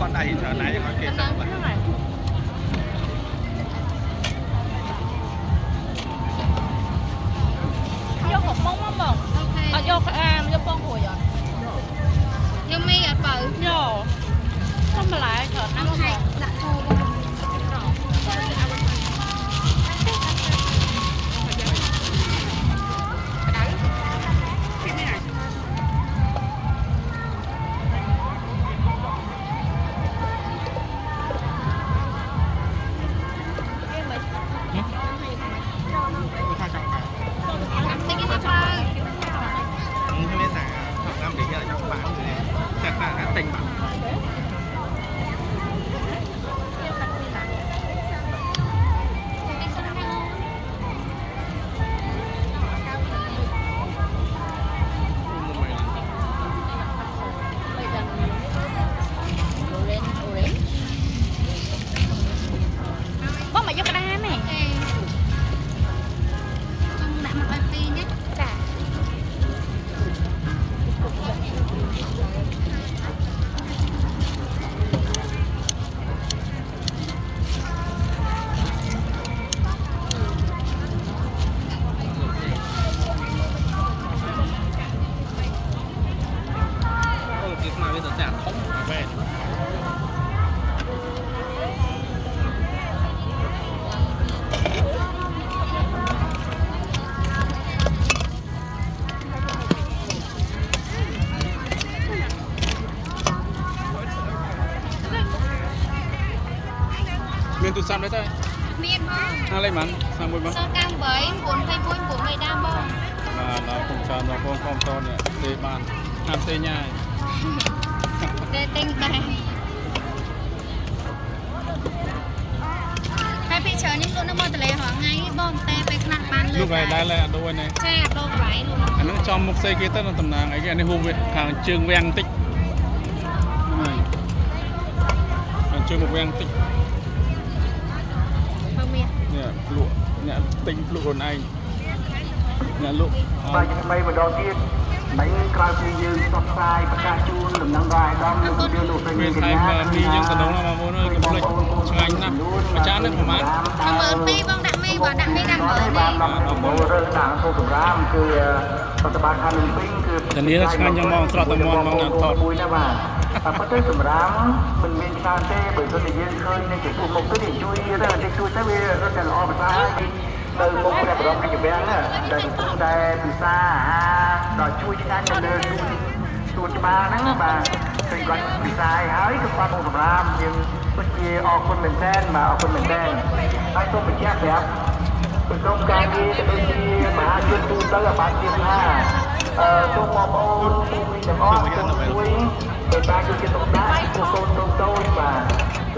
con đại trở lại con kể sao vậy vô hộp mông á mông vô vô con hùi rồi vô mi ở bự vô không mà lại thật ăn hay là thô tình có mà vô cái đá này không nặng mà phi nhé dạ mà bây giờ sẽ không về miền tụt xăm đấy thôi miên không lấy mắn sang mùi mắn sơ cam với cuốn cây vui của người đam bông là cùng tròn và con to này tê bàn làm tê nhai tê tinh tay hai bị chờ những lúc nó mơ từ lệ họ ngay bom têไปขนาดปานเลย lúc này đây là đôi này ใช่โดนไหลลง anh nó cho một xe kia tất là tầm nào ấy cái này hùng vậy hàng trường vang tích này hàng trường một vang tích บะเมีย nè lụa nè tinh lụa này nè lụa បាយថ្មីម្ដងទៀតមិញក្រោយពីយើងផ្សព្វផ្សាយប្រកាសជូនដំណឹងដល់អាដាមលោកទានលោកស្រី về thay mà đi nhưng tận đấu là mà muốn cái lịch trường anh nè mà chán đấy của má ចាំមើលពីបងដាក់មីបើដាក់មីដាក់មើល បាននាំដំណើររើសដាក់សូសម្រាមគឺរដ្ឋបាលខាងលំពេញគឺ តែនេះឆ្ងាញ់យ៉ាងមកស្រត់តែមន់មកណាត់ថត មួយណាបាទតែប៉ុន្តែសម្រាមមិនមានច្រើនទេបើសិនជាយើងឃើញនៅចំពោះមុខទៅជួយទៅជួយទៅវារត់តែល្អប្រសើរហើយទៅមុខព្រះបរមរាជវាំងណាដែលកំពុងតែពិសាអាហារដល់ជួយឆ្ងាញ់ទៅលើសួនច្បារហ្នឹងបាទឃើញគាត់ពិសាហើយក៏គាត់មកសម្រាមយើងពិតជាអរគុណមែនទែនបាទអរគុណមែនទែនហើយសូមបញ្ជាក់ប្រាប់ពីក្រុមការងារទៅដូចជាមហាជនទូទៅអាបាជាថាសូមបងប្អូនទាំងអស់ជួយដោយការយកចិត្តទុកដាក់của កូនតូចៗបាទ